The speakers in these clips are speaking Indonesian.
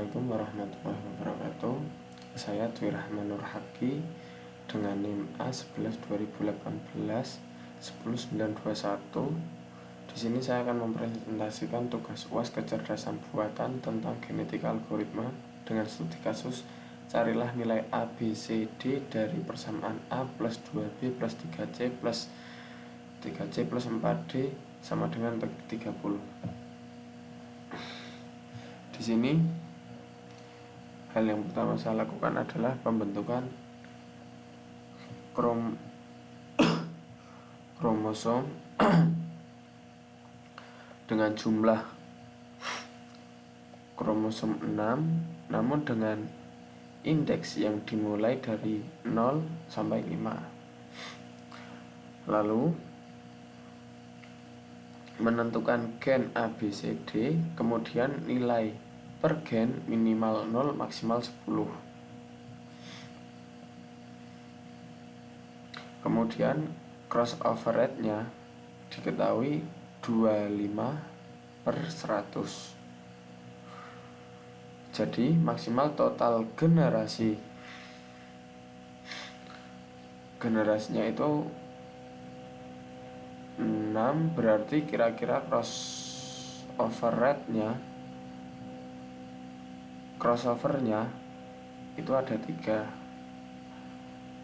Assalamualaikum warahmatullahi wabarakatuh. Saya Dwi Rahman Nur Haki dengan NIM A11 2018 10921. Di sini saya akan mempresentasikan tugas UAS kecerdasan buatan tentang genetika algoritma dengan studi kasus carilah nilai A, B, C, D dari persamaan A plus 2B plus 3C plus 3C plus 4D sama dengan 30. Di sini hal yang pertama saya lakukan adalah pembentukan kromosom dengan jumlah kromosom 6 namun dengan indeks yang dimulai dari 0 sampai 5. Lalu menentukan gen A, B, C, D, kemudian nilai per gen minimal 0 maksimal 10. Kemudian crossover rate-nya diketahui 25/100. Jadi maksimal total generasinya itu 6, berarti kira-kira crossovernya itu ada 3.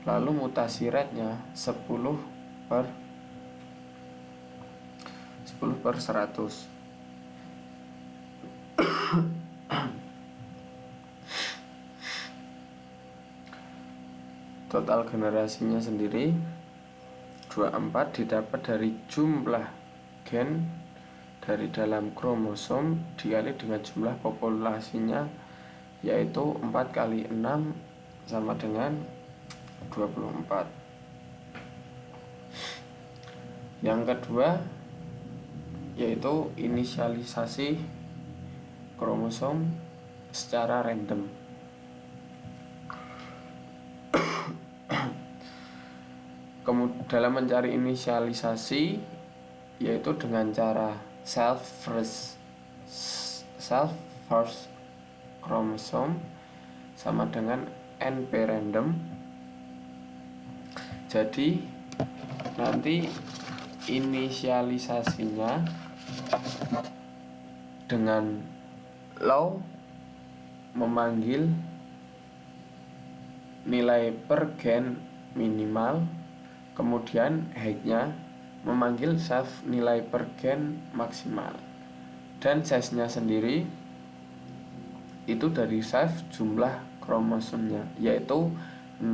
Lalu mutasi rate-nya 10/100. Total generasinya sendiri 24 didapat dari jumlah gen dari dalam kromosom dikali dengan jumlah populasinya, yaitu 4 kali 6 sama dengan 24. Yang kedua yaitu inisialisasi kromosom secara random. Dalam mencari inisialisasi yaitu dengan cara self first chromosome sama dengan NP random. Jadi nanti inisialisasinya dengan low memanggil nilai per gen minimal, kemudian high-nya memanggil self nilai per gen maksimal, dan size-nya sendiri itu dari self jumlah kromosomnya yaitu 6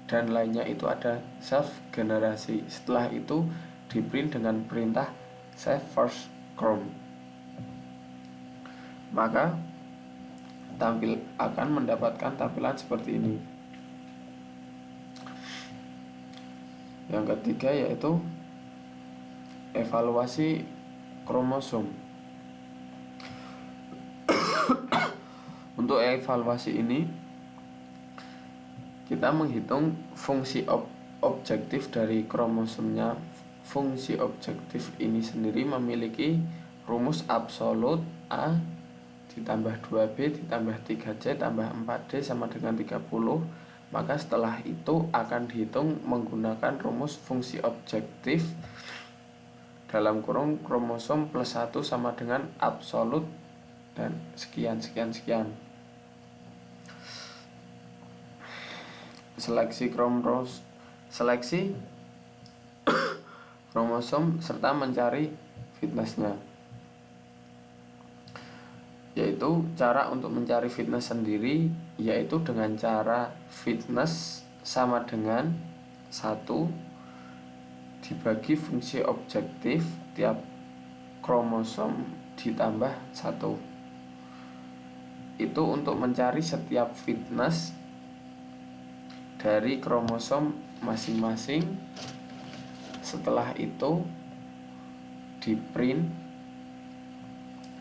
dan lainnya itu ada self generasi. Setelah itu di print dengan perintah self first chrome, maka akan mendapatkan tampilan seperti ini. Yang ketiga yaitu evaluasi kromosom. Untuk evaluasi ini kita menghitung fungsi objektif dari kromosomnya. Fungsi objektif ini sendiri memiliki rumus absolut A ditambah 2B ditambah 3C tambah 4D sama dengan 30. Maka setelah itu akan dihitung menggunakan rumus fungsi objektif dalam kurung kromosom plus 1 sama dengan absolut dan sekian. Seleksi kromosom serta mencari fitnessnya, yaitu cara untuk mencari fitness sendiri yaitu dengan cara fitness sama dengan 1 dibagi fungsi objektif tiap kromosom ditambah 1. Itu untuk mencari setiap fitness dari kromosom masing-masing. Setelah itu di print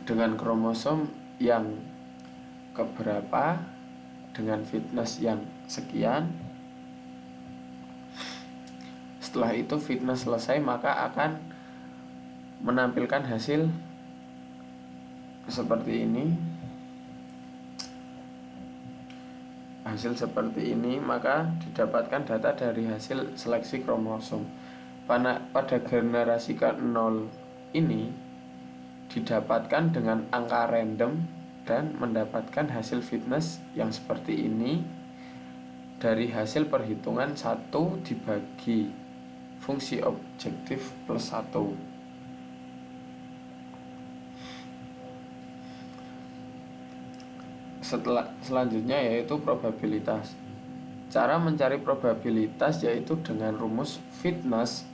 dengan kromosom yang keberapa dengan fitness yang sekian. Setelah itu fitness selesai, maka akan menampilkan hasil seperti ini. hasil seperti ini, maka didapatkan data dari hasil seleksi kromosom. Pada generasi ke-0 ini didapatkan dengan angka random dan mendapatkan hasil fitness yang seperti ini dari hasil perhitungan 1 dibagi fungsi objektif plus 1. Selanjutnya yaitu probabilitas. Cara mencari probabilitas yaitu dengan rumus fitness,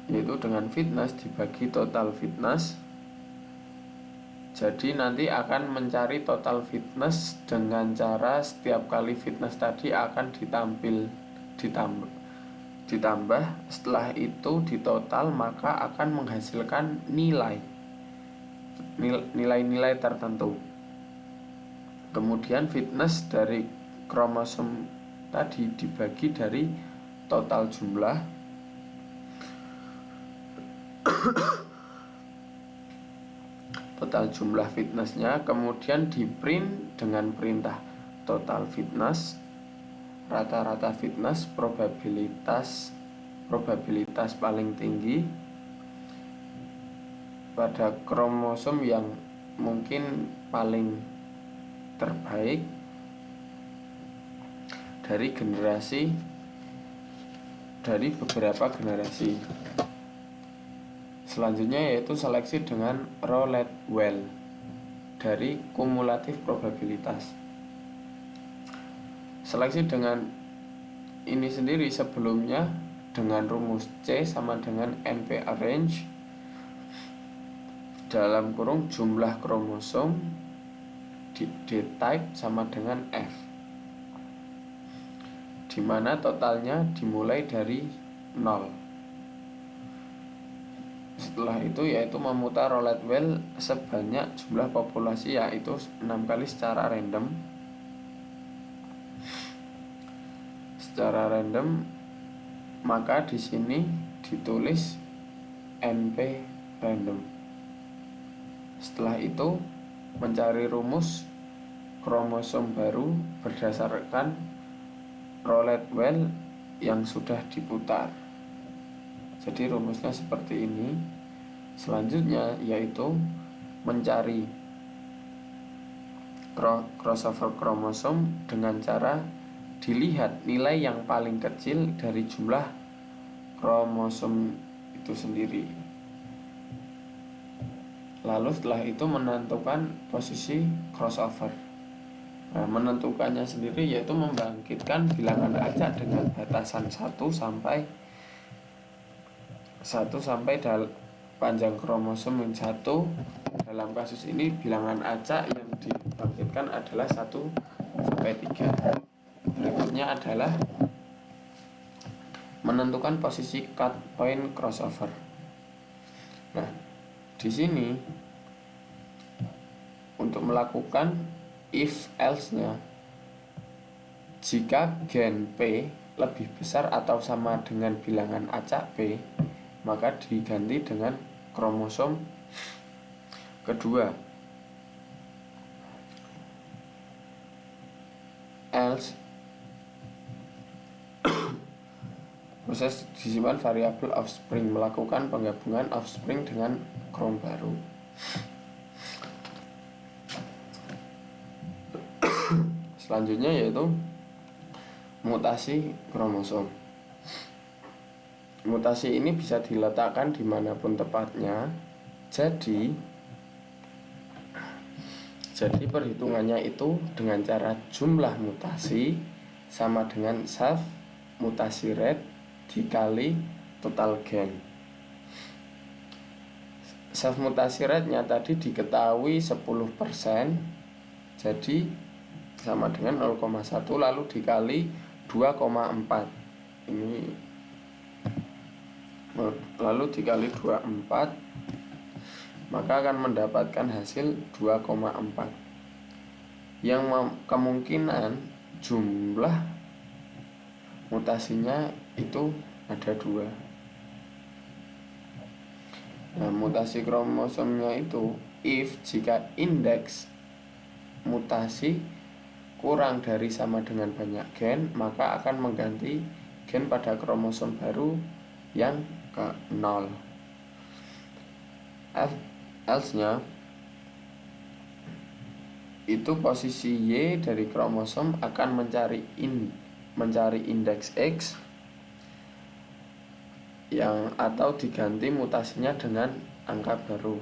yaitu dengan fitness dibagi total fitness. Jadi nanti akan mencari total fitness dengan cara setiap kali fitness tadi akan ditambah, setelah itu ditotal maka akan menghasilkan nilai-nilai tertentu. Kemudian fitness dari kromosom tadi dibagi dari total jumlah fitnessnya, kemudian di print dengan perintah total fitness, rata-rata fitness, probabilitas paling tinggi pada kromosom yang mungkin paling terbaik dari beberapa generasi. Selanjutnya yaitu seleksi dengan Rowland-Weil dari kumulatif probabilitas. Seleksi dengan ini sendiri sebelumnya dengan rumus C sama dengan NP arrange dalam kurung jumlah kromosom D-type sama dengan F, dimana totalnya dimulai dari 0. Setelah itu yaitu memutar Rowland-Weil sebanyak jumlah populasi yaitu 6 kali secara random. Maka di sini ditulis NP random. Setelah itu mencari rumus kromosom baru berdasarkan Rowland-Weil yang sudah diputar. Jadi rumusnya seperti ini. Selanjutnya yaitu mencari crossover kromosom dengan cara dilihat nilai yang paling kecil dari jumlah kromosom itu sendiri. Lalu setelah itu menentukan posisi crossover. Nah, menentukannya sendiri yaitu membangkitkan bilangan acak dengan batasan 1 sampai panjang kromosom yang 1. Dalam kasus ini bilangan acak yang dibangkitkan adalah 1 sampai 3. Berikutnya adalah menentukan posisi cut point crossover. Nah, di sini untuk melakukan if else-nya, jika gen P lebih besar atau sama dengan bilangan acak P, maka diganti dengan kromosom kedua. Else proses disimpan variabel offspring, melakukan penggabungan offspring dengan krom baru. Selanjutnya yaitu mutasi kromosom. Mutasi ini bisa diletakkan dimanapun tepatnya. Jadi perhitungannya itu dengan cara jumlah mutasi sama dengan self mutasi rate dikali total gen. Self mutasi rate-nya tadi diketahui 10%, jadi sama dengan 0,1 lalu dikali 2,4. Ini lalu dikali 24, maka akan mendapatkan hasil 2,4 yang kemungkinan jumlah mutasinya itu ada 2. Nah, mutasi kromosomnya itu if jika indeks mutasi kurang dari sama dengan banyak gen, maka akan mengganti gen pada kromosom baru yang ke 0. Else-nya itu posisi Y dari kromosom akan mencari indeks X yang atau diganti mutasinya dengan angka baru.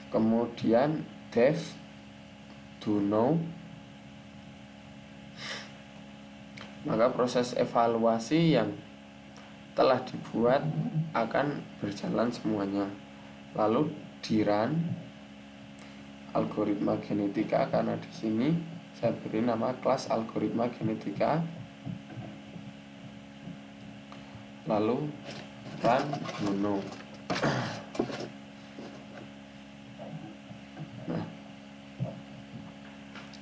Kemudian def do know, maka proses evaluasi yang telah dibuat akan berjalan semuanya. Lalu di run algoritma genetika, karena di sini saya beri nama kelas algoritma genetika. Lalu run do know. Nah,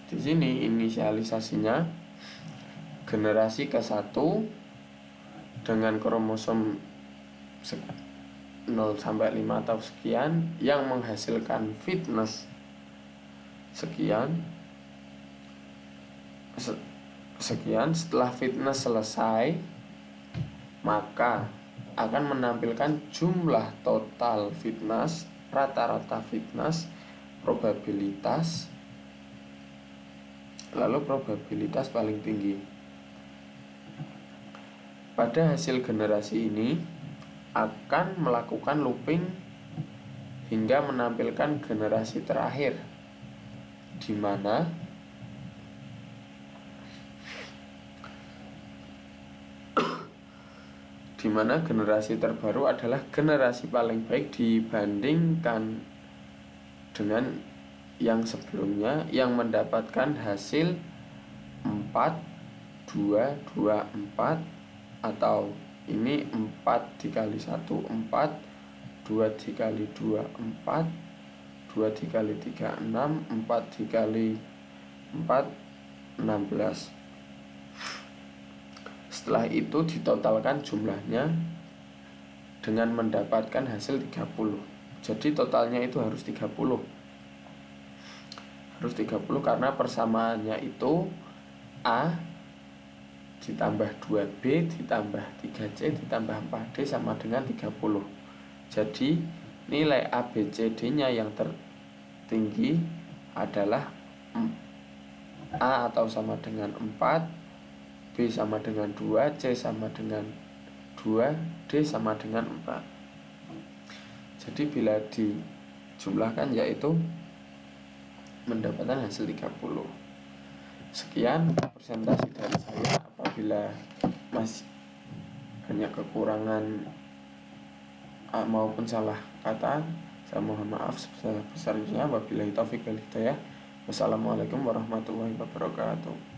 di sini inisialisasinya generasi ke-1 dengan kromosom 0 sampai 5 atau sekian yang menghasilkan fitness sekian. Setelah fitness selesai, maka akan menampilkan jumlah total fitness, rata-rata fitness, probabilitas, lalu probabilitas paling tinggi. Pada hasil generasi ini akan melakukan looping hingga menampilkan generasi terakhir, di mana generasi terbaru adalah generasi paling baik dibandingkan dengan yang sebelumnya, yang mendapatkan hasil 4, 2, 2, 4, atau ini 4 dikali 1, 4, 2 dikali 2, 4, 2 dikali 3, 6, 4 dikali 4, 16. Setelah itu ditotalkan jumlahnya dengan mendapatkan hasil 30. Jadi totalnya itu harus 30. Harus 30 karena persamaannya itu A ditambah 2B ditambah 3C ditambah 4D sama dengan 30. Jadi nilai ABCD-nya yang tertinggi adalah A atau sama dengan 4, B sama dengan 2, C sama dengan 2, D sama dengan 4. Jadi bila dijumlahkan yaitu mendapatkan hasil 30. Sekian presentasi dari saya. Apabila masih banyak kekurangan maupun salah kata, saya mohon maaf sebesar-besarnya. Wabillahi taufiq wal hidayah. Wassalamualaikum warahmatullahi wabarakatuh.